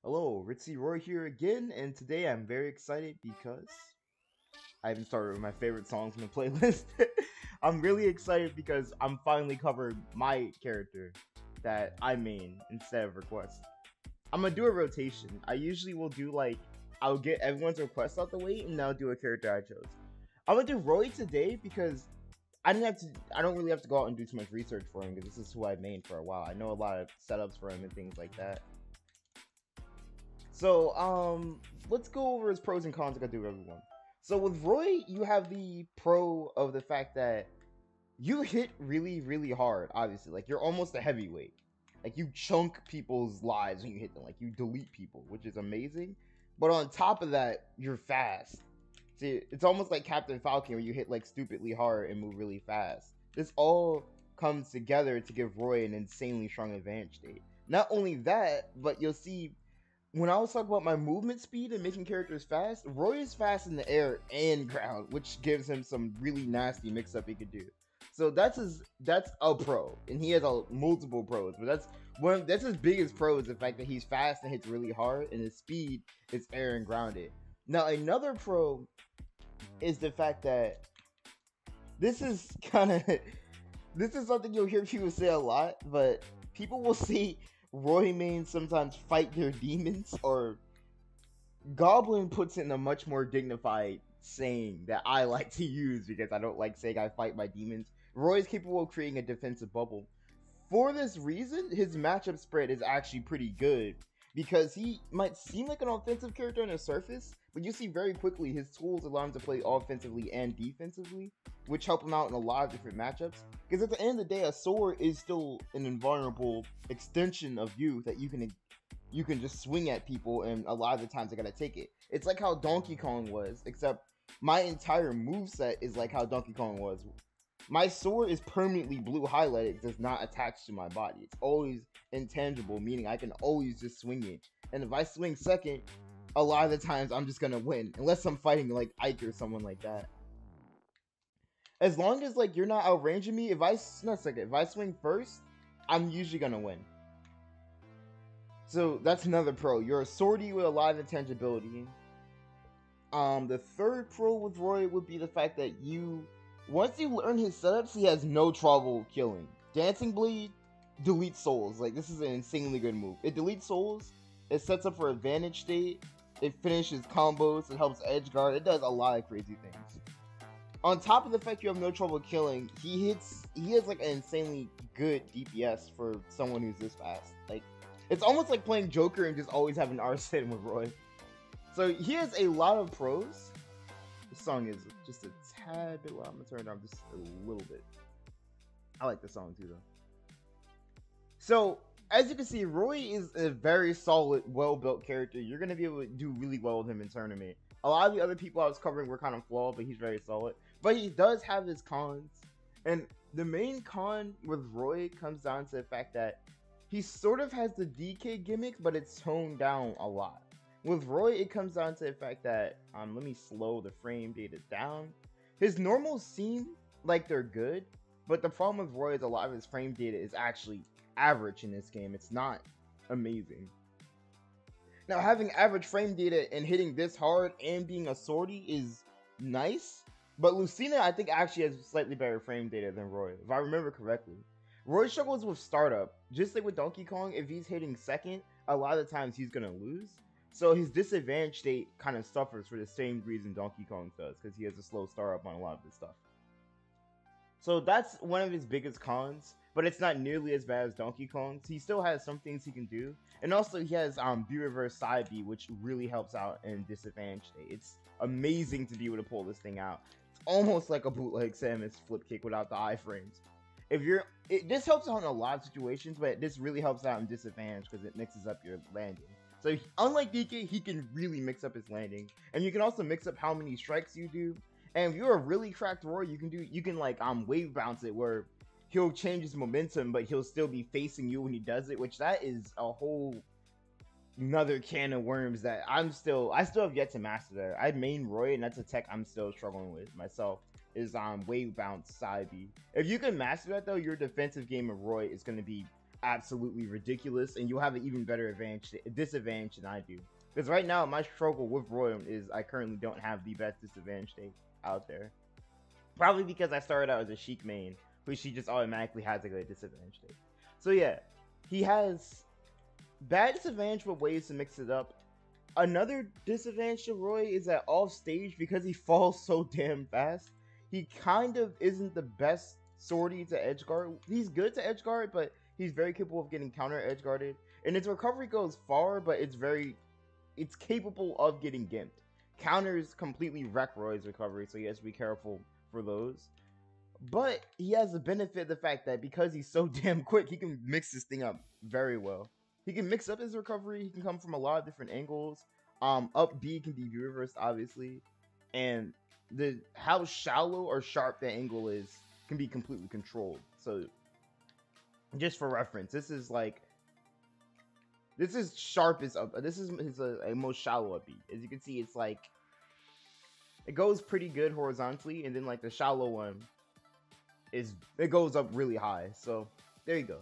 Hello, Ritzy Roy here again, and today I'm very excited because I haven't started with my favorite songs in the playlist. I'm really excited because I'm finally covering my character that I main instead of request. I'm gonna do a rotation. I usually will do like, I'll get everyone's requests out the way and I'll do a character I chose. I'm gonna do Roy today because I don't really have to go out and do too much research for him because this is who I mained for a while. I know a lot of setups for him and things like that. So, let's go over his pros and cons like I do with everyone. So with Roy, you have the pro of the fact that you hit really, really hard, obviously. Like, you're almost a heavyweight. Like, you chunk people's lives when you hit them. Like, you delete people, which is amazing. But on top of that, you're fast. See, it's almost like Captain Falcon, where you hit, like, stupidly hard and move really fast. This all comes together to give Roy an insanely strong advantage state. Not only that, but you'll see when I was talking about my movement speed and making characters fast, Roy is fast in the air and ground, which gives him some really nasty mix-up he could do. So that's a pro, and he has multiple pros. But that's his biggest pro is the fact that he's fast and hits really hard, and his speed is air and grounded. Now another pro is the fact that this is kind of this is something you'll hear people say a lot, but people will say Roy mains sometimes fight their demons, or Goblin puts it in a much more dignified saying that I like to use because I don't like saying I fight my demons. Roy is capable of creating a defensive bubble. For this reason, his matchup spread is actually pretty good because he might seem like an offensive character on the surface, but you see very quickly his tools allow him to play offensively and defensively, which help him out in a lot of different matchups. Because at the end of the day, a sword is still an invulnerable extension of you that you can just swing at people, and a lot of the times I gotta take it. It's like how Donkey Kong was, except my entire moveset is like how Donkey Kong was. My sword is permanently blue highlighted, it's not attached to my body. It's always intangible, meaning I can always just swing it. And if I swing second, a lot of the times I'm just gonna win, unless I'm fighting like Ike or someone like that. As long as like you're not outranging me, if I swing first, I'm usually gonna win. So that's another pro. You're a swordy with a lot of intangibility. The third pro with Roy would be the fact that once you learn his setups, he has no trouble killing. Dancing Blade deletes souls. Like, this is an insanely good move. It deletes souls, it sets up for advantage state, it finishes combos, it helps edge guard, it does a lot of crazy things. On top of the fact you have no trouble killing, he has like an insanely good DPS for someone who's this fast. Like, it's almost like playing Joker and just always having Arsene with Roy. So he has a lot of pros. This song is just a tad bit loud. I'm gonna turn it down just a little bit. I like the song too, though. So, as you can see, Roy is a very solid, well-built character. You're gonna be able to do really well with him in tournament. A lot of the other people I was covering were kind of flawed, but he's very solid. But he does have his cons. And the main con with Roy comes down to the fact that he sort of has the DK gimmick, but it's toned down a lot. With Roy, it comes down to the fact that, let me slow the frame data down. His normals seem like they're good, but the problem with Roy is a lot of his frame data is actually average in this game. It's not amazing. Now, having average frame data and hitting this hard and being a sortie is nice, but Lucina, I think, actually has slightly better frame data than Roy, if I remember correctly. Roy struggles with startup. Just like with Donkey Kong, if he's hitting second, a lot of the times he's going to lose. So his disadvantage state kind of suffers for the same reason Donkey Kong does, because he has a slow startup on a lot of this stuff. So that's one of his biggest cons, but it's not nearly as bad as Donkey Kong's. He still has some things he can do. And also he has B reverse side B, which really helps out in disadvantage state. It's amazing to be able to pull this thing out. It's almost like a bootleg Samus flip kick without the iframes. This helps out in a lot of situations, but this really helps out in disadvantage because it mixes up your landing. So unlike DK, he can really mix up his landing, and you can also mix up how many strikes you do. And if you're a really cracked Roy, you can like wave bounce it where he'll change his momentum, but he'll still be facing you when he does it, which that is a whole another can of worms that I still have yet to master that. I main Roy, and that's a tech I'm still struggling with myself. Is wave bounce side B. If you can master that though, your defensive game of Roy is going to be absolutely ridiculous, and you'll have an even better disadvantage than I do. Because right now, my struggle with Roy is I currently don't have the best disadvantage state out there. Probably because I started out as a Sheik main, which she just automatically has a good disadvantage state. So yeah, he has bad disadvantage with ways to mix it up. Another disadvantage to Roy is that off stage, because he falls so damn fast, he kind of isn't the best sortie to edgeguard. He's good to edgeguard, but he's very capable of getting counter edgeguarded. And his recovery goes far, but it's capable of getting gimped. Counters completely wreck Roy's recovery, so he has to be careful for those. But he has the benefit of the fact that because he's so damn quick, he can mix this thing up very well. He can mix up his recovery. He can come from a lot of different angles. Up B can be reversed, obviously, and how shallow or sharp that angle is can be completely controlled. So, just for reference, this is sharpest up. This is his most shallow up B. As you can see, it's like it goes pretty good horizontally, and then like the shallow one it goes up really high. So there you go.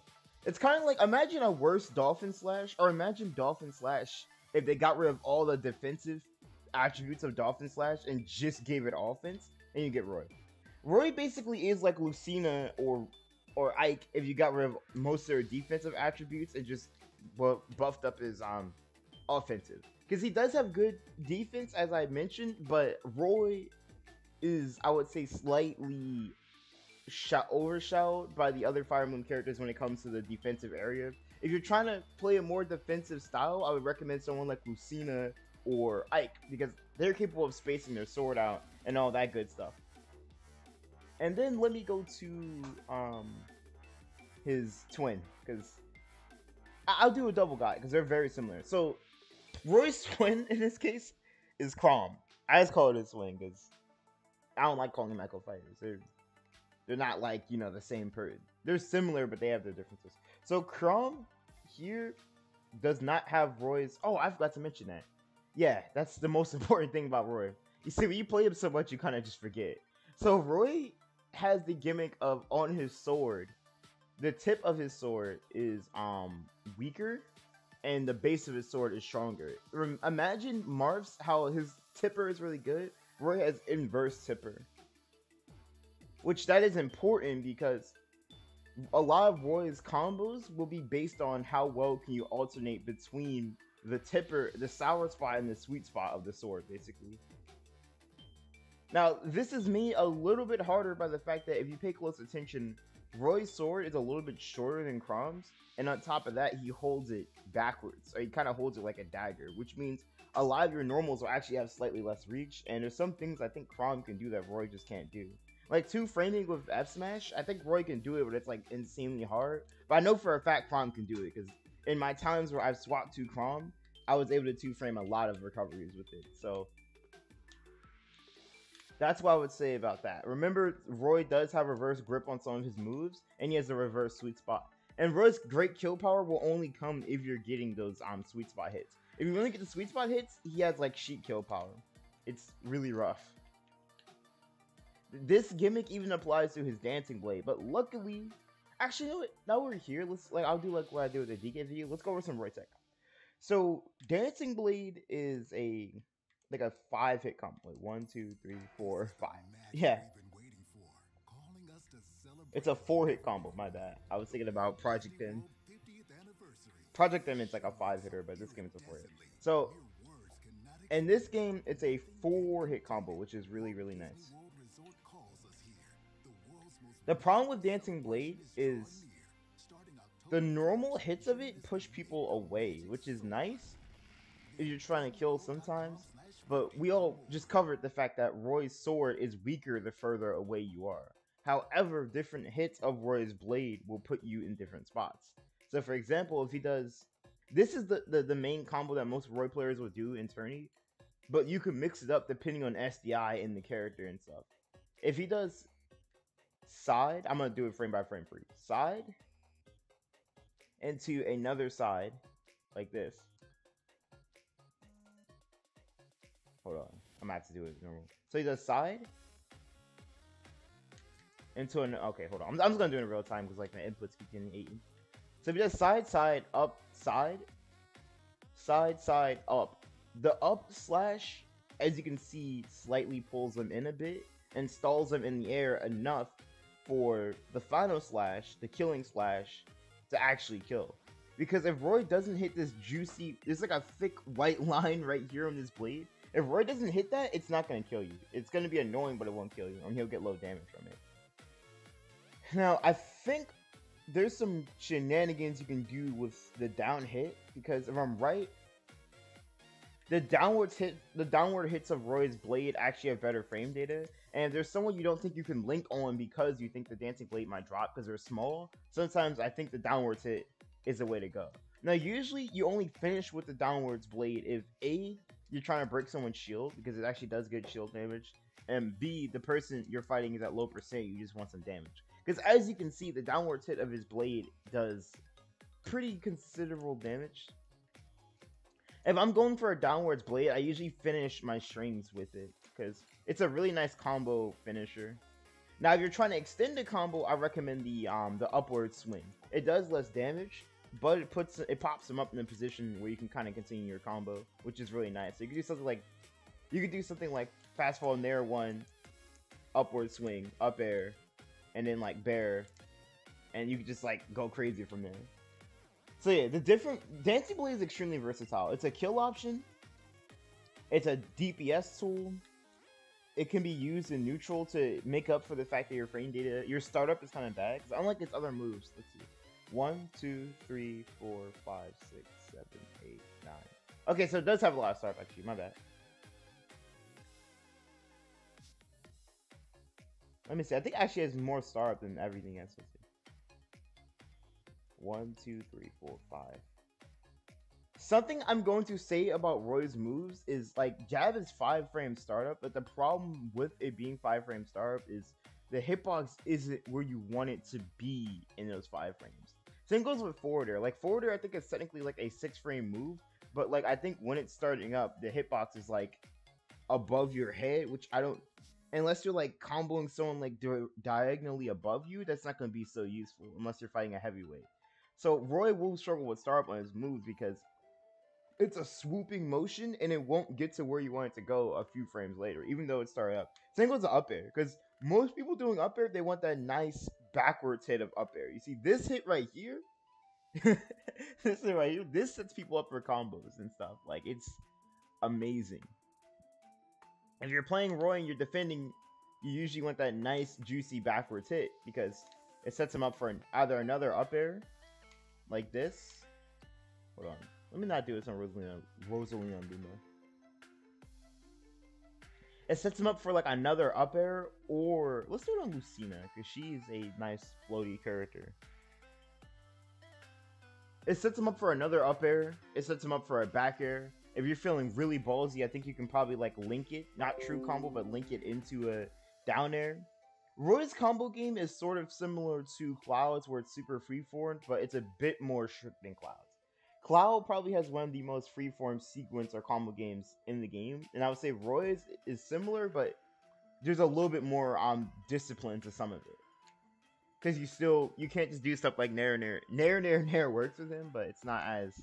It's kind of like, imagine a worse Dolphin Slash, or imagine Dolphin Slash if they got rid of all the defensive attributes of Dolphin Slash and just gave it offense, and you get Roy. Roy basically is like Lucina or Ike if you got rid of most of their defensive attributes and just buffed up his offensive. Because he does have good defense, as I mentioned, but Roy is, I would say, slightly overshadowed by the other Fire Emblem characters when it comes to the defensive area. If you're trying to play a more defensive style, I would recommend someone like Lucina or Ike, because they're capable of spacing their sword out and all that good stuff. And then let me go to his twin, because I'll do a double guide because they're very similar. So Roy's twin in this case is Chrom. I just call it his twin because I don't like calling them Echo Fighters. They're not like, you know, the same person. They're similar, but they have their differences. So Chrom here does not have Roy's... Oh, I forgot to mention that. Yeah, that's the most important thing about Roy. You see, when you play him so much, you kind of just forget. So Roy has the gimmick of, on his sword, the tip of his sword is weaker, and the base of his sword is stronger. Imagine Marv's, how his tipper is really good. Roy has inverse tipper. Which that is important because a lot of Roy's combos will be based on how well can you alternate between the tipper, the sour spot, and the sweet spot of the sword, basically. Now, this is made a little bit harder by the fact that if you pay close attention, Roy's sword is a little bit shorter than Chrom's, and on top of that, he holds it backwards, or he kind of holds it like a dagger, which means a lot of your normals will actually have slightly less reach, and there's some things I think Chrom can do that Roy just can't do. Like 2 framing with F smash, I think Roy can do it, but it's like insanely hard. But I know for a fact Chrom can do it, because in my times where I've swapped to Chrom, I was able to 2 frame a lot of recoveries with it. So that's what I would say about that. Remember, Roy does have reverse grip on some of his moves, and he has a reverse sweet spot. And Roy's great kill power will only come if you're getting those sweet spot hits. If you only get the sweet spot hits, he has like sheet kill power. It's really rough. This gimmick even applies to his dancing blade, but luckily, actually, you know what? Now we're here. I'll do like what I did with the DK video. Let's go over some Roy tech. So dancing blade is like a 5-hit combo. Like 1, 2, 3, 4, 5. Yeah. It's a 4-hit combo. My bad. I was thinking about Project M. Project M is like a 5-hitter, but this game is a 4-hit. So in this game, it's a 4-hit combo, which is really, really nice. The problem with Dancing Blade is the normal hits of it push people away, which is nice if you're trying to kill sometimes. But we all just covered the fact that Roy's sword is weaker the further away you are. However, different hits of Roy's blade will put you in different spots. So for example, if he does... This is the main combo that most Roy players will do in tourney, but you can mix it up depending on SDI and the character and stuff. If he does side, I'm going to do it frame by frame for you. Side into another side, like this. Hold on. I'm going to have to do it normal. So he does side into an... Okay, hold on. I'm just going to do it in real time because like my inputs keep getting eaten. So if he does side, side, up, side, side, side, up. The up slash, as you can see, slightly pulls them in a bit and stalls them in the air enough for the final slash, the killing slash, to actually kill. Because if Roy doesn't hit this juicy, there's like a thick white line right here on this blade. If Roy doesn't hit that, it's not going to kill you. It's going to be annoying, but it won't kill you, and he'll get low damage from it. Now, I think there's some shenanigans you can do with the down hit, because if I'm right, the downward hits of Roy's blade actually have better frame data, and if there's someone you don't think you can link on because you think the dancing blade might drop because they're small, sometimes I think the downwards hit is the way to go. Now, usually you only finish with the downwards blade if A, you're trying to break someone's shield because it actually does good shield damage, and B, the person you're fighting is at low percent, you just want some damage. Because as you can see, the downwards hit of his blade does pretty considerable damage. If I'm going for a downwards blade, I usually finish my strings with it because it's a really nice combo finisher. Now, if you're trying to extend the combo, I recommend the upward swing. It does less damage, but it pops them up in a position where you can kind of continue your combo, which is really nice. So you could do something like fast fall nair one, upward swing, up air, and then like bear, and you could just like go crazy from there. So yeah, Dancing Blade is extremely versatile. It's a kill option. It's a DPS tool. It can be used in neutral to make up for the fact that your frame data, your startup is kind of bad. Because unlike its other moves, let's see. 1, 2, 3, 4, 5, 6, 7, 8, 9. Okay, so it does have a lot of startup actually, my bad. Let me see, I think it actually has more startup than everything else. 1, 2, 3, 4, 5. Something I'm going to say about Roy's moves is like jab is 5 frame startup, but the problem with it being 5 frame startup is the hitbox isn't where you want it to be in those 5 frames. Same goes with forward air. Like forward air, I think it's technically like a 6 frame move, but like I think when it's starting up, the hitbox is like above your head, which I don't. Unless you're like comboing someone like diagonally above you, that's not going to be so useful unless you're fighting a heavyweight. So Roy will struggle with startup on his moves because it's a swooping motion and it won't get to where you want it to go a few frames later, even though it started up. Same goes to up air, because most people doing up air, they want that nice backwards hit of up air. You see this hit right here? This hit right here, this sets people up for combos and stuff. Like, it's amazing. If you're playing Roy and you're defending, you usually want that nice, juicy backwards hit because it sets him up for either another up air, like this. Hold on. Let me not do this on Rosalina Luma. It sets him up for like another up air, or let's do it on Lucina because she's a nice floaty character. It sets him up for another up air. It sets him up for a back air. If you're feeling really ballsy, I think you can probably like link it, not true combo, but link it into a down air. Roy's combo game is sort of similar to Cloud's, where it's super freeform, but it's a bit more strict than Cloud's. Cloud probably has one of the most freeform sequence or combo games in the game, and I would say Roy's is similar, but there's a little bit more discipline to some of it. Because you can't just do stuff like nair works with him, but it's not as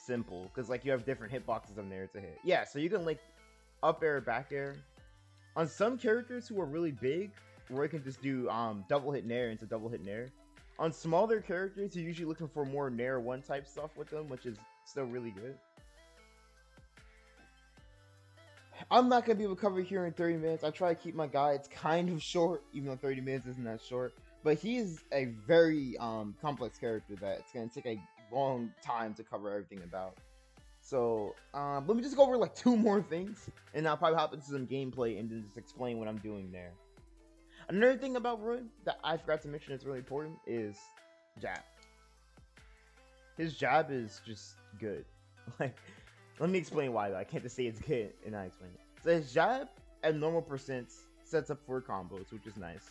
simple because like you have different hitboxes on there to hit. Yeah, so you can link up air, back air. On some characters who are really big, Roy can just do double hit nair into double hit nair. On smaller characters, you're usually looking for more nair 1 type stuff with them, which is still really good. I'm not going to be able to cover here in 30 minutes. I try to keep my guides kind of short, even though 30 minutes isn't that short. But he is a very complex character that it's going to take a long time to cover everything about. So, let me just go over like 2 more things, and I'll probably hop into some gameplay and then just explain what I'm doing there. Another thing about Roy that I forgot to mention that's really important is jab. His jab is just good. Like, let me explain why though. I can't just say it's good and not explain it. So his jab at normal percents sets up for combos, which is nice.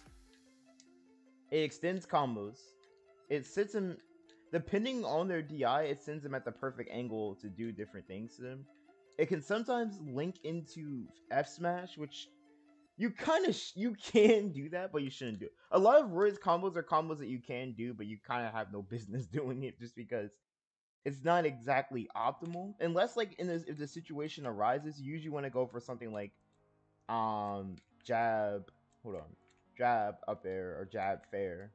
It extends combos. It sits him, depending on their DI, it sends them at the perfect angle to do different things to them. It can sometimes link into F smash, which You kind of you can do that, but you shouldn't do it. A lot of Roy's combos are combos that you can do, but you kind of have no business doing it just because it's not exactly optimal. Unless like in this, if the situation arises, you usually want to go for something like jab. Hold on, jab up air or jab fair.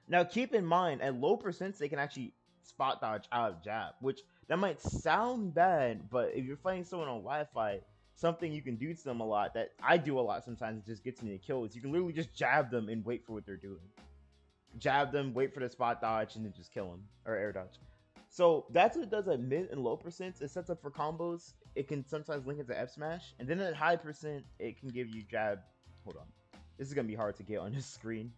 Now keep in mind, at low percents, they can actually spot dodge out of jab, which that might sound bad, but if you're fighting someone on Wi-Fi, something you can do to them a lot that I do a lot sometimes, it just gets me to kill, is you can literally just jab them and wait for what they're doing. Jab them, wait for the spot dodge, and then just kill them, or air dodge. So that's what it does at mid and low percents. It sets up for combos. It can sometimes link into F smash, and then at high percent, it can give you jab. Hold on, this is gonna be hard to get on this screen.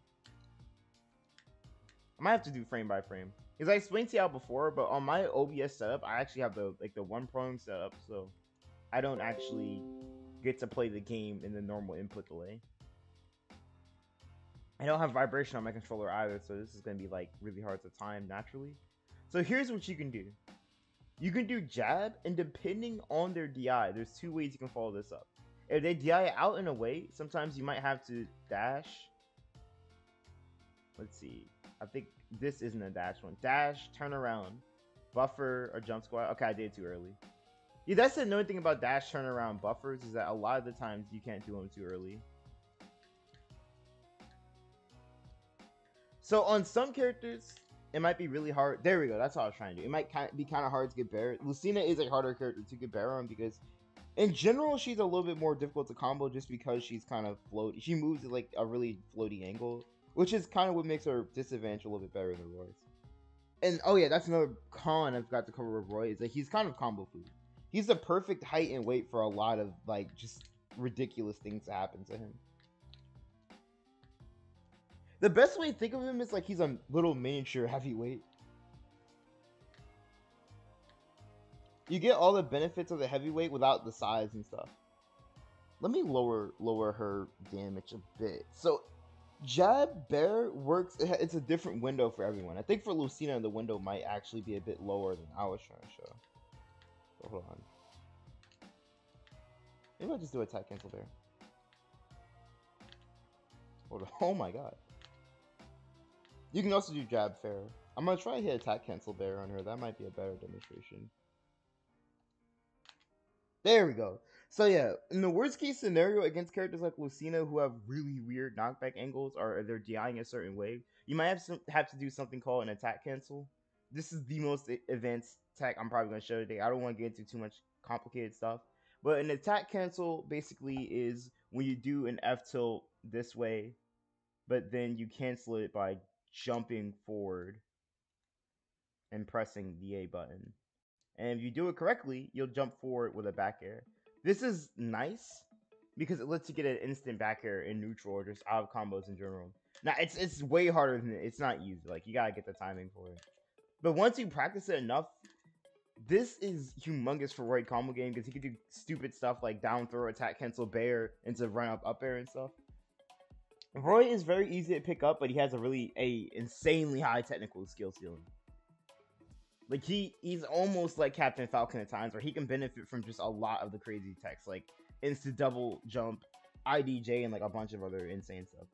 I might have to do frame by frame because I explained to y'all before, but on my OBS setup, I actually have the one prong setup, so I don't actually get to play the game in the normal input delay. I don't have vibration on my controller either, so this is gonna be like really hard to time naturally. So here's what you can do. You can do jab, and depending on their DI, there's two ways you can follow this up. If they DI out in a way, sometimes you might have to dash. Let's see. I think this isn't a dash one. Dash, turn around, buffer, or jump squat. Okay, I did it too early. Yeah, that's the annoying thing about dash, turn around, buffers is that a lot of the times you can't do them too early. So on some characters, it might be really hard. There we go. That's what I was trying to do. It might be kind of hard to get Bear. Lucina is a harder character to get Bear on because, in general, she's a little bit more difficult to combo just because she's kind of floaty. She moves at like a really floaty angle, which is kind of what makes her disadvantage a little bit better than Roy's. And oh yeah, that's another con I've got to cover with Roy is that he's kind of combo food. He's the perfect height and weight for a lot of like just ridiculous things to happen to him. The best way to think of him is like he's a little miniature heavyweight. You get all the benefits of the heavyweight without the size and stuff. Let me lower her damage a bit. So jab bear works. It's a different window for everyone. I think for Lucina, the window might actually be a bit lower than I was trying to show. So hold on. Maybe I'll just do attack cancel there. Hold on. Oh my god. You can also do jab fair. I'm gonna try to hit attack cancel bear on her. That might be a better demonstration. There we go. So yeah, in the worst case scenario against characters like Lucina who have really weird knockback angles or they're DIing a certain way, you might have to do something called an attack cancel. This is the most advanced tech I'm probably going to show today. I don't want to get into too much complicated stuff. But an attack cancel basically is when you do an F tilt this way, but then you cancel it by jumping forward and pressing the A button. And if you do it correctly, you'll jump forward with a back air. This is nice because it lets you get an instant back air in neutral or just out of combos in general. Now, it's way harder than it. It's not easy. Like, you gotta get the timing for it. But once you practice it enough, this is humongous for Roy combo game because he can do stupid stuff like down throw, attack cancel, bear, into run up air and stuff. Roy is very easy to pick up, but he has a insanely high technical skill ceiling. Like he's almost like Captain Falcon at times, where he can benefit from just a lot of the crazy techs, like instant double jump, IDJ, and like a bunch of other insane stuff.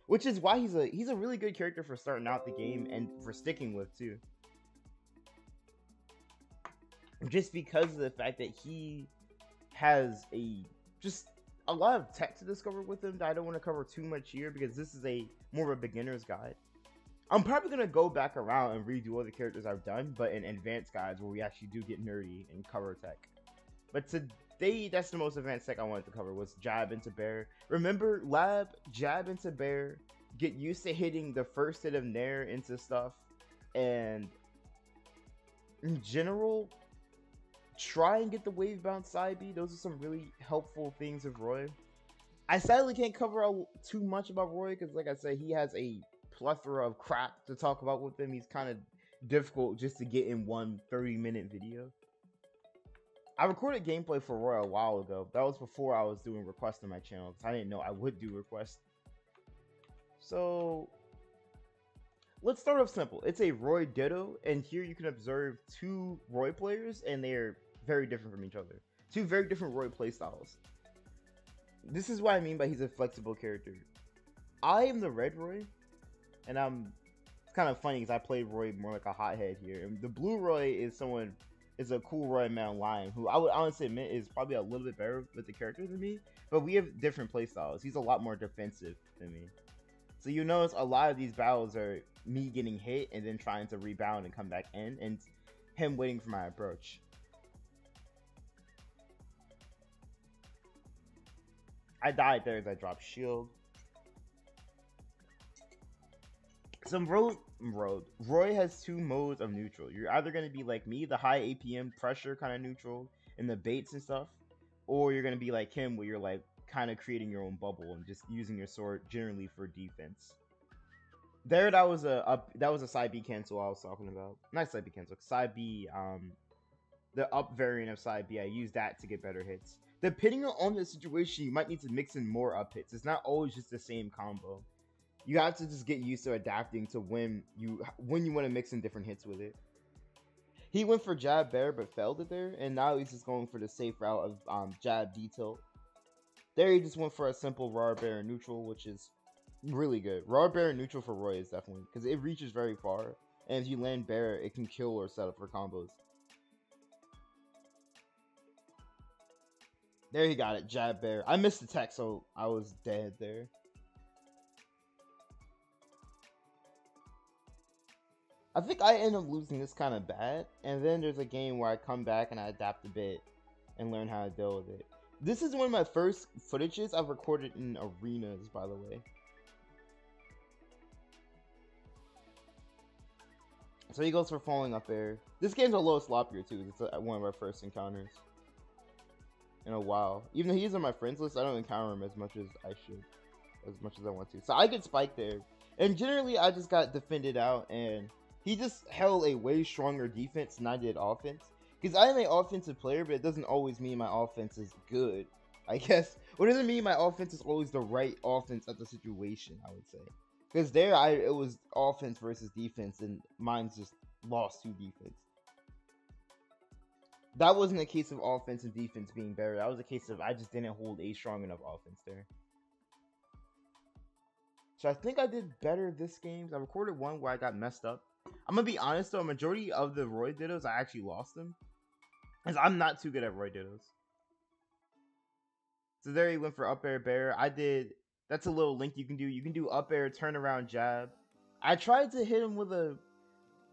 Which is why he's a really good character for starting out the game and for sticking with too. Just because of the fact that he has just a lot of tech to discover with him that I don't want to cover too much here because this is more of a beginner's guide. I'm probably going to go back around and redo all the characters I've done, but in advanced guides where we actually do get nerdy and cover tech. But today, that's the most advanced tech I wanted to cover was jab into bear. Remember, lab, jab into bear, get used to hitting the first hit of nair into stuff, and in general, try and get the wave bounce side B. Those are some really helpful things of Roy. I sadly can't cover too much about Roy because, like I said, he has a plethora of crap to talk about with him. He's kind of difficult just to get in one 30-minute video. I recorded gameplay for Roy a while ago. That was before I was doing requests on my channel because I didn't know I would do requests. So let's start off simple. It's a Roy Ditto, and here you can observe two Roy players, and they're very different from each other. Two very different Roy playstyles. This is what I mean by he's a flexible character. I am the red Roy, and it's kind of funny because I played Roy more like a hothead here. And the blue Roy is a cool Roy man lion who I would honestly admit is probably a little bit better with the character than me. But we have different playstyles. He's a lot more defensive than me. So you notice a lot of these battles are me getting hit and then trying to rebound and come back in, and him waiting for my approach. I died there as I dropped shield. Roy has two modes of neutral. You're either going to be like me, the high APM pressure kind of neutral in the baits and stuff, or you're going to be like him where you're like kind of creating your own bubble and just using your sword generally for defense. There, that was a side B cancel I was talking about. Not side B cancel, side B, the up variant of side B. I use that to get better hits. Depending on the situation, you might need to mix in more up hits. It's not always just the same combo. You have to just get used to adapting to when you want to mix in different hits with it. He went for jab bear but failed it there, and now he's just going for the safe route of jab detail. There he just went for a simple raw bear neutral, which is really good. Raw bear neutral for Roy is definitely, because it reaches very far, and if you land bear, it can kill or set up for combos. There he got it, jab bear. I missed the tech, so I was dead there. I think I end up losing this kind of bad, and then there's a game where I come back and I adapt a bit and learn how to deal with it. This is one of my first footages I've recorded in arenas, by the way. So he goes for falling up there. This game's a little sloppier too. It's one of our first encounters in a while. Even though he's on my friends list, I don't encounter him as much as I should, as much as I want to. So I get spiked there, and generally I just got defended out, and he just held a way stronger defense than I did offense. Because I am an offensive player, but it doesn't always mean my offense is good, I guess. What doesn't mean my offense is always the right offense at the situation, I would say. Because there, it was offense versus defense, and mine's just lost to defense. That wasn't a case of offense and defense being better. That was a case of I just didn't hold a strong enough offense there. So I think I did better this game. I recorded one where I got messed up. I'm going to be honest though, a majority of the Roy Dittos, I actually lost them. Because I'm not too good at Roy Dittos. So there he went for up air bear. That's a little link you can do. You can do up air, turn around jab. I tried to hit him with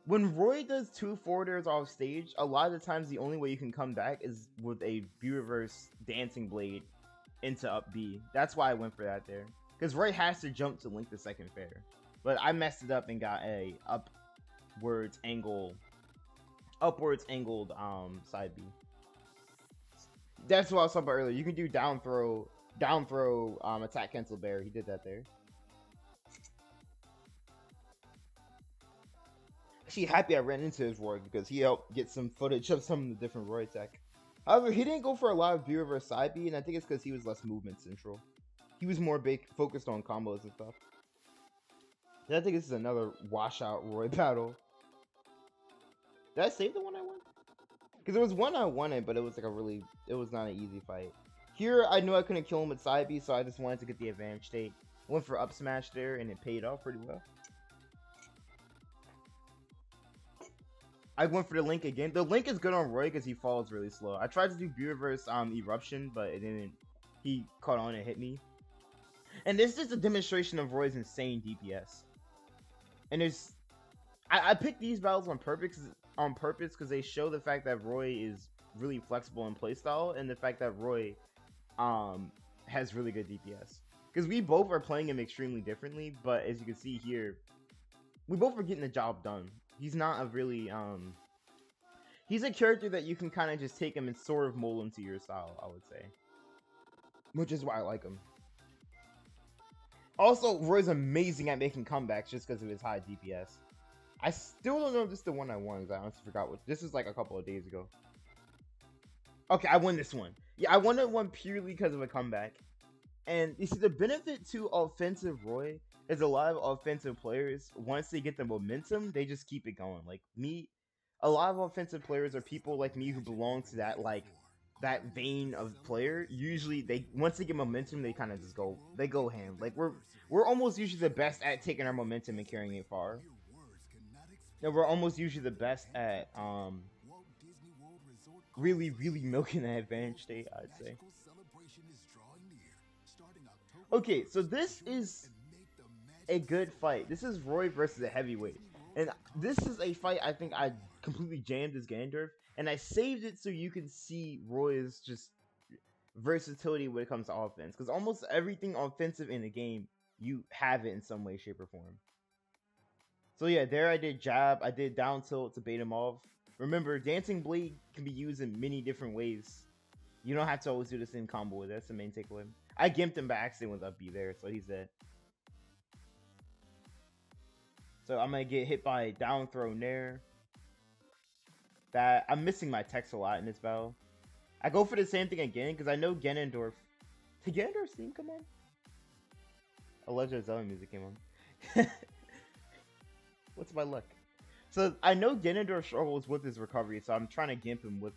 when Roy does two forward airs off stage, a lot of the times the only way you can come back is with a B-reverse dancing blade into up B. That's why I went for that there. Because Roy has to jump to link the second fair. But I messed it up and got a upwards angled side B. That's what I was talking about earlier. You can do down throw, attack cancel bear. He did that there. Actually happy I ran into his Roy because he helped get some footage of some of the different Roy tech. However, he didn't go for a lot of B reverse side B, and I think it's because he was less movement central. He was more focused on combos and stuff. And I think this is another washout Roy battle. Did I save the one I won? Because there was one I wanted, but it was like it was not an easy fight. Here, I knew I couldn't kill him with side B, so I just wanted to get the advantage state. Went for up smash there, and it paid off pretty well. I went for the link again. The link is good on Roy because he falls really slow. I tried to do B-reverse eruption, but it didn't. He caught on and hit me. And this is just a demonstration of Roy's insane DPS. And I picked these battles on purpose because they show the fact that Roy is really flexible in playstyle, and the fact that Roy has really good DPS. Because we both are playing him extremely differently, but as you can see here, we both are getting the job done. He's not a really he's a character that you can kind of just take him and sort of mold him to your style, I would say. Which is why I like him. Also, Roy's amazing at making comebacks just because of his high DPS. I still don't know if this is the one I won, because I honestly forgot what. This is like a couple of days ago. Okay, I won this one. Yeah, I won that one purely because of a comeback. And you see, the benefit to offensive Roy is a lot of offensive players, once they get the momentum, they just keep it going. Like me, a lot of offensive players are people like me who belong to that, like, that vein of player, usually they once they get momentum, they kind of just go ham. Like we're almost usually the best at taking our momentum and carrying it far. No, we're almost usually the best at really milking that advantage state, I'd say. Okay, so this is a good fight. This is Roy versus a heavyweight. And this is a fight I think I completely jammed as Ganondorf. And I saved it so you can see Roy's just versatility when it comes to offense. Because almost everything offensive in the game, you have it in some way, shape, or form. So yeah, there I did jab. I did down tilt to bait him off. Remember, Dancing Blade can be used in many different ways. You don't have to always do the same combo with it. That's the main takeaway. I gimped him by accident with up B there, so he's dead. So I'm gonna get hit by down throw nair. That I'm missing my text a lot in this battle. I go for the same thing again because I know Ganondorf. Did Ganondorf's theme come on? A Legend of Zelda music came on. What's my luck? So I know Ganondorf struggles with his recovery, so I'm trying to gimp him with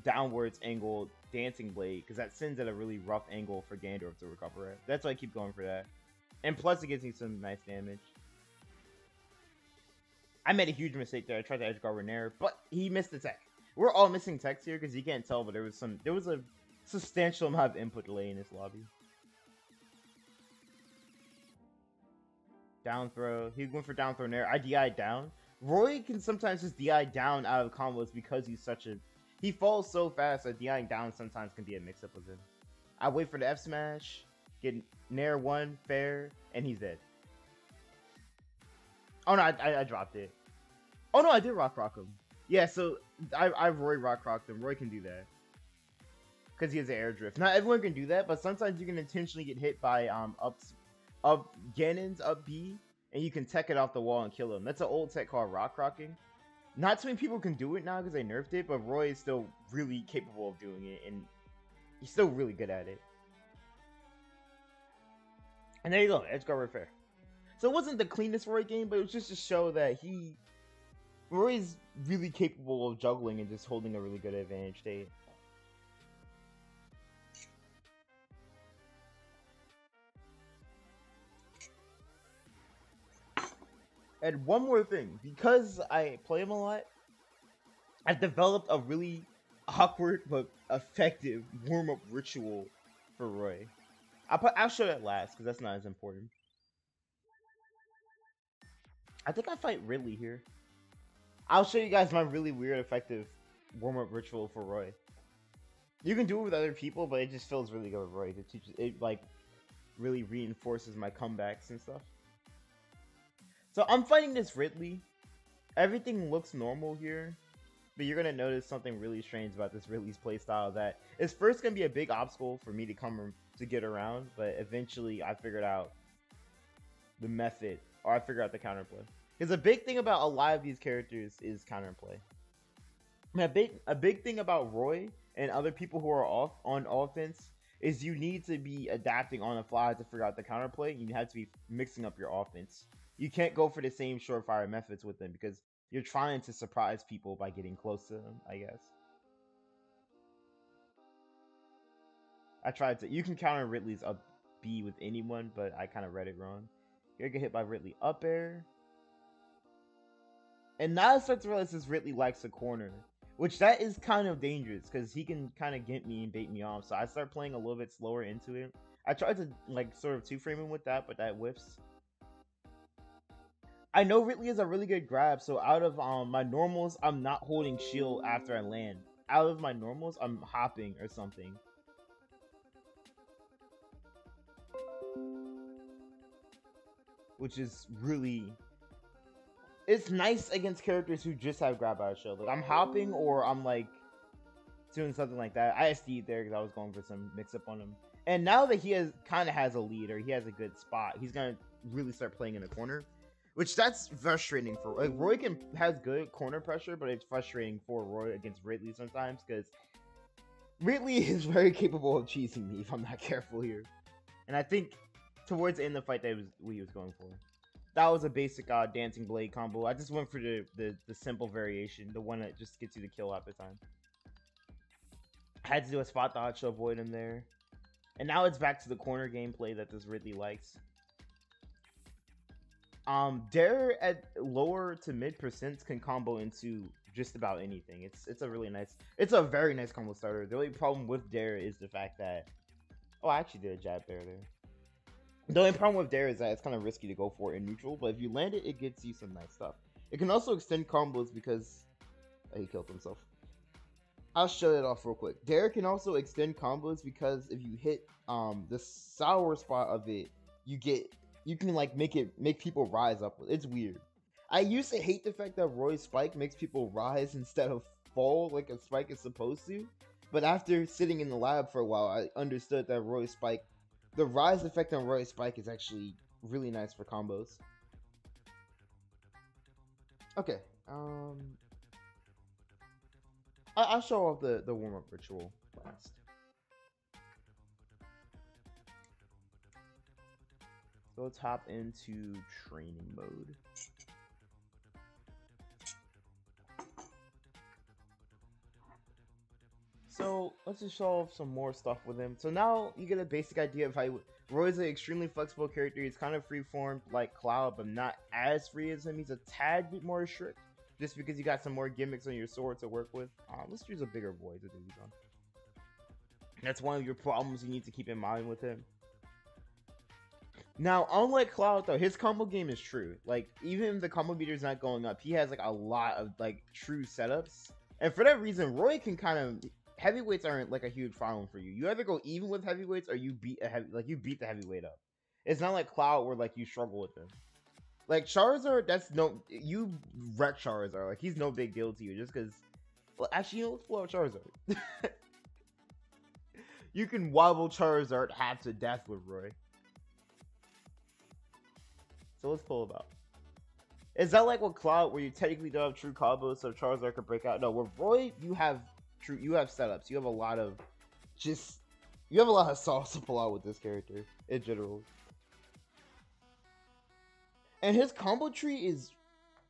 downwards angled Dancing Blade because that sends at a really rough angle for Ganondorf to recover at. That's why I keep going for that. And plus it gives me some nice damage. I made a huge mistake there. I tried to edge guard Nair, but he missed the tech. We're all missing techs here because you can't tell, but there was a substantial amount of input delay in this lobby. Down throw. He went for down throw Nair. I DI'd down. Roy can sometimes just DI down out of combos because he's such a... He falls so fast that DIing down sometimes can be a mix-up with him. I wait for the F smash, get Nair 1, fair, and he's dead. Oh no, I dropped it. Oh no, I did rock him. Yeah, so I Roy rock him. Roy can do that. Because he has an air drift. Not everyone can do that, but sometimes you can intentionally get hit by up Ganon's up B, and you can tech it off the wall and kill him. That's an old tech called rock rocking. Not too many people can do it now because they nerfed it, but Roy is still really capable of doing it, and he's still really good at it. And there you go, edge guard fair. So it wasn't the cleanest Roy game, but it was just to show that Roy's really capable of juggling and just holding a really good advantage state. And one more thing, because I play him a lot, I've developed a really awkward but effective warm-up ritual for Roy. I'll show that last, because that's not as important. I think I fight Ridley here. I'll show you guys my really weird, effective warm-up ritual for Roy. You can do it with other people, but it just feels really good with Roy. It like really reinforces my comebacks and stuff. So I'm fighting this Ridley. Everything looks normal here, but you're gonna notice something really strange about this Ridley's playstyle. That is first gonna be a big obstacle for me to get around, but eventually I figured out the method, or I figured out the counterplay. Because a big thing about a lot of these characters is counterplay. A big thing about Roy and other people who are on offense is you need to be adapting on the fly to figure out the counterplay. You have to be mixing up your offense. You can't go for the same surefire methods with them because you're trying to surprise people by getting close to them, I guess. I tried to. You can counter Ridley's up B with anyone, but I kind of read it wrong. You're gonna get hit by Ridley up air. And now I start to realize this Ridley likes a corner, which that is kind of dangerous because he can kind of get me and bait me off. So I start playing a little bit slower into it. I tried to like sort of two-frame him with that, but that whiffs. I know Ridley is a really good grab, so out of my normals, I'm not holding shield after I land. Out of my normals, I'm hopping or something. Which is really... It's nice against characters who just have grab out of shield. Like, I'm hopping or I'm, like, doing something like that. I SD'd there because I was going for some mix-up on him. And now that he kind of has a lead or he has a good spot, he's going to really start playing in the corner. Which that's frustrating for like Roy has good corner pressure, but it's frustrating for Roy against Ridley sometimes because Ridley is very capable of cheesing me if I'm not careful here. And I think towards the end of the fight that was what he was going for. That was a basic Dancing Blade combo. I just went for the simple variation, the one that just gets you the kill half the time. Had to do a spot dodge to avoid him there. And now it's back to the corner gameplay that this Ridley likes. Dare at lower to mid percents can combo into just about anything. It's a really nice, it's a very nice combo starter. The only problem with Dare is the fact that, oh, I actually did a jab there. The only problem with Dare is that it's kind of risky to go for it in neutral, but if you land it, it gets you some nice stuff. It can also extend combos because, oh, he killed himself. I'll show it off real quick. Dare can also extend combos because if you hit the sour spot of it, you can like make people rise up. It's weird. I used to hate the fact that Roy's spike makes people rise instead of fall like a spike is supposed to. But after sitting in the lab for a while, I understood that Roy's spike, the rise effect on Roy's spike is actually really nice for combos. Okay, I'll show off the warm-up ritual last. So let's hop into training mode. So let's just show off some more stuff with him. So now you get a basic idea of how Roy's an extremely flexible character. He's kind of free-formed like Cloud, but not as free as him. He's a tad bit more strict, just because you got some more gimmicks on your sword to work with. Let's use a bigger boy to do these on. That's one of your problems you need to keep in mind with him. Now, unlike Cloud though, his combo game is true. Like, even if the combo meter's not going up, he has like a lot of like true setups. And for that reason, Roy can kind of, heavyweights aren't like a huge problem for you. You either go even with heavyweights or you beat you beat the heavyweight up. It's not like Cloud where like you struggle with him. Like Charizard, you wreck Charizard. Like, he's no big deal to you just because. Well, actually, let's pull out Charizard. You can wobble Charizard half to death with Roy. So let's pull him out. Is that like with Cloud, where you technically don't have true combos, so Charizard could break out? No, with Roy, you have setups. You have a lot of sauce to pull out with this character in general. And his combo tree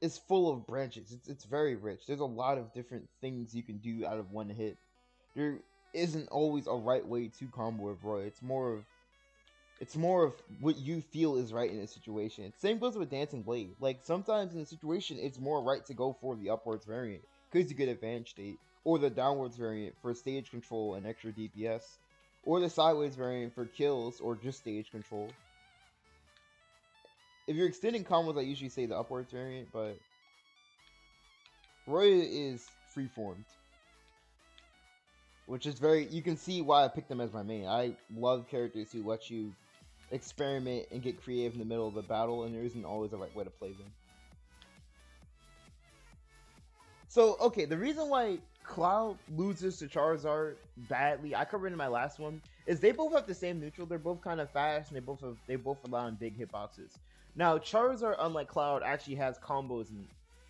is full of branches. It's very rich. There's a lot of different things you can do out of one hit. There isn't always a right way to combo with Roy. It's more of what you feel is right in a situation. Same goes with Dancing Blade. Like, sometimes in a situation, it's more right to go for the upwards variant because you get advanced state, or the downwards variant for stage control and extra DPS, or the sideways variant for kills or just stage control. If you're extending combos, I usually say the upwards variant, but Roy is freeformed, which is you can see why I picked him as my main. I love characters who let you experiment and get creative in the middle of the battle, and there isn't always a right way to play them. So, okay, the reason why Cloud loses to Charizard badly, I covered in my last one, is they both have the same neutral. They're both kind of fast, and they both rely on big hitboxes. Now, Charizard, unlike Cloud, actually has combos and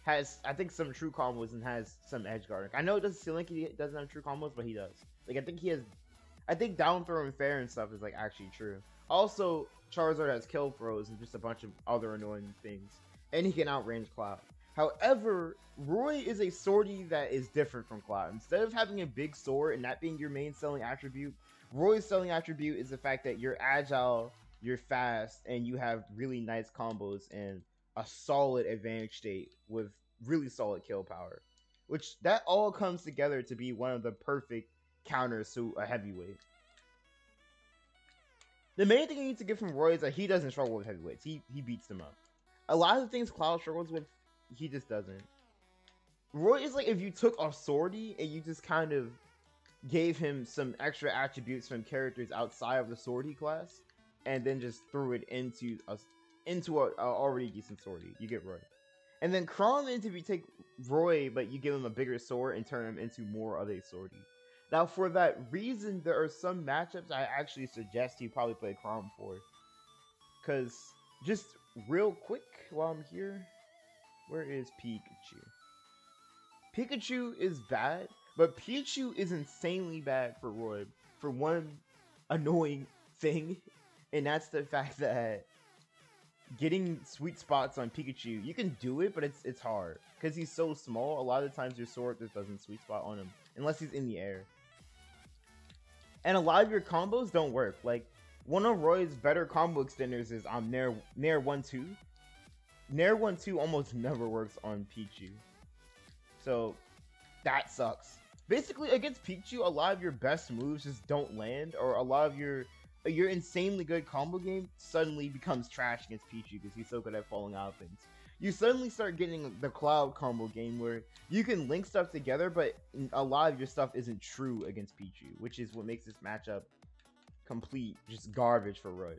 has, I think, some true combos and has some edge guarding. I know it doesn't seem like he doesn't have true combos, but he does. Like, I think down throw and fair and stuff is like actually true. Also, Charizard has kill throws and just a bunch of other annoying things, and he can outrange Cloud. However, Roy is a swordy that is different from Cloud. Instead of having a big sword and that being your main selling attribute, Roy's selling attribute is the fact that you're agile, you're fast, and you have really nice combos and a solid advantage state with really solid kill power. Which, that all comes together to be one of the perfect counters to a heavyweight. The main thing you need to get from Roy is that he doesn't struggle with heavyweights. He beats them up. A lot of the things Cloud struggles with, he just doesn't. Roy is like if you took a swordy and you just kind of gave him some extra attributes from characters outside of the swordy class, and then just threw it into a already decent swordy. You get Roy. And then Crom is if you take Roy, but you give him a bigger sword and turn him into more of a swordy. Now, for that reason, there are some matchups I actually suggest you probably play Crom for. Because, just real quick while I'm here, where is Pikachu? Pikachu is bad, but Pikachu is insanely bad for Roy for one annoying thing, and that's the fact that getting sweet spots on Pikachu, you can do it, but it's hard. Because he's so small, a lot of the times your sword just doesn't sweet spot on him, unless he's in the air. And a lot of your combos don't work. Like, one of Roy's better combo extenders is Nair 1-2. Nair 1-2 almost never works on Pichu. So, that sucks. Basically, against Pichu, a lot of your best moves just don't land, or a lot of your insanely good combo game suddenly becomes trash against Pichu because he's so good at falling out of things. You suddenly start getting the Cloud combo game where you can link stuff together, but a lot of your stuff isn't true against Pichu, which is what makes this matchup complete just garbage for Roy.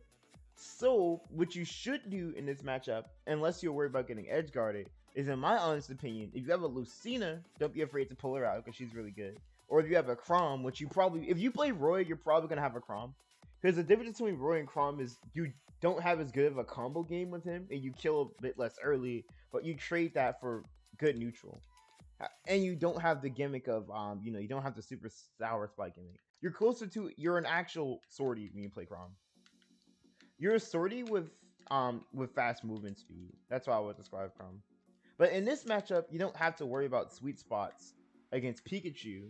So, what you should do in this matchup, unless you're worried about getting edge guarded, is, in my honest opinion, if you have a Lucina, don't be afraid to pull her out because she's really good. Or if you have a Chrom, which you probably, if you play Roy, you're probably going to have a Chrom. Because the difference between Roy and Chrom is you don't have as good of a combo game with him, and you kill a bit less early, but you trade that for good neutral. And you don't have the gimmick of, you don't have the super sour spike gimmick. You're closer to, you're an actual sortie when you play Chrom. You're a sortie with fast movement speed. That's how I would describe Chrom. But in this matchup, you don't have to worry about sweet spots against Pikachu.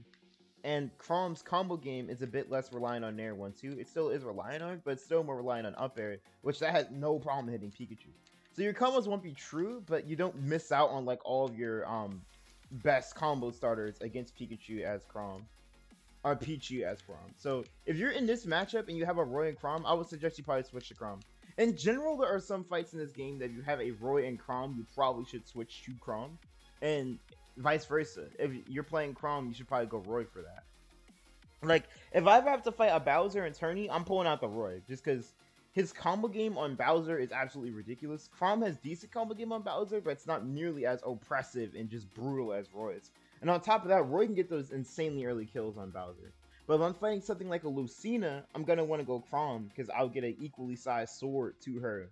And Chrom's combo game is a bit less reliant on Nair 1-2. It still is reliant on it, but it's still more reliant on up air, which that has no problem hitting Pikachu. So your combos won't be true, but you don't miss out on like all of your best combo starters against Pikachu as Chrom. Or Pichu as Chrom. So if you're in this matchup and you have a Roy and Chrom, I would suggest you probably switch to Chrom. In general, there are some fights in this game that if you have a Roy and Chrom, you probably should switch to Chrom. And vice versa. If you're playing Chrom, you should probably go Roy for that. Like, if I ever have to fight a Bowser and Tourney, I'm pulling out the Roy. Just because his combo game on Bowser is absolutely ridiculous. Chrom has decent combo game on Bowser, but it's not nearly as oppressive and just brutal as Roy's. And on top of that, Roy can get those insanely early kills on Bowser. But if I'm fighting something like a Lucina, I'm going to want to go Chrom because I'll get an equally sized sword to her.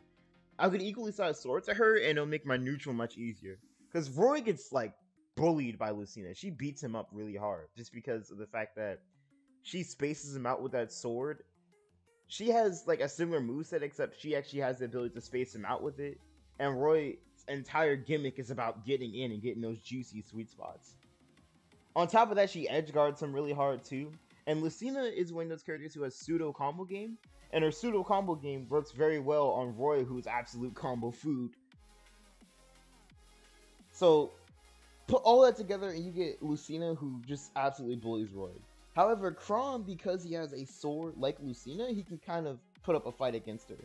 I'll get an equally sized sword to her and it'll make my neutral much easier. Because Roy gets like bullied by Lucina. She beats him up really hard just because of the fact that she spaces him out with that sword. She has like a similar moveset except she actually has the ability to space him out with it. And Roy's entire gimmick is about getting in and getting those juicy sweet spots. On top of that, she edge guards him really hard too. And Lucina is one of those characters who has pseudo combo game. And her pseudo combo game works very well on Roy, who's absolute combo food. So put all that together and you get Lucina, who just absolutely bullies Roy. However, Chrom, because he has a sword like Lucina, he can kind of put up a fight against her.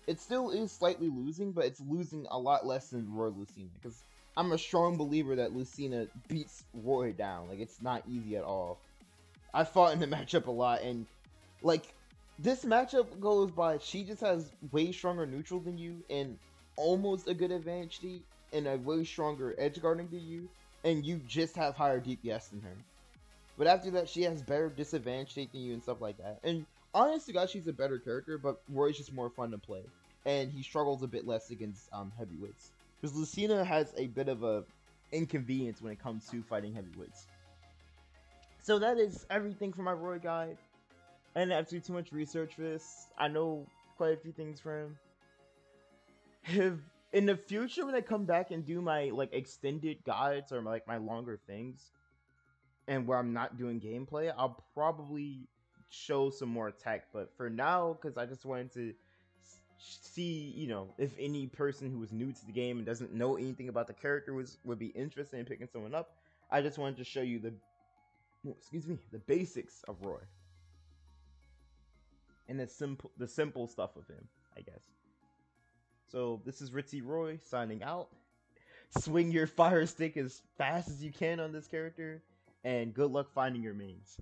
It still is slightly losing, but it's losing a lot less than Roy Lucina. Because I'm a strong believer that Lucina beats Roy down. Like, it's not easy at all. I fought in the matchup a lot, and like, this matchup goes by, she just has way stronger neutral than you, and almost a good advantage state, and a way stronger edge guarding than you, and you just have higher DPS than her. But after that, she has better disadvantage state than you and stuff like that. And honestly, God, she's a better character, but Roy's just more fun to play, and he struggles a bit less against heavyweights. Because Lucina has a bit of a inconvenience when it comes to fighting heavyweights. So that is everything for my Roy guide. I didn't have to do too much research for this. I know quite a few things for him. If in the future when I come back and do my like extended guides or like my longer things, and where I'm not doing gameplay, I'll probably show some more tech. But for now, because I just wanted to see, if any person who was new to the game and doesn't know anything about the character would be interested in picking someone up, I just wanted to show you the basics of Roy. And the simple stuff of him, I guess. So this is Ritzy Roy signing out. Swing your fire stick as fast as you can on this character, and good luck finding your mains.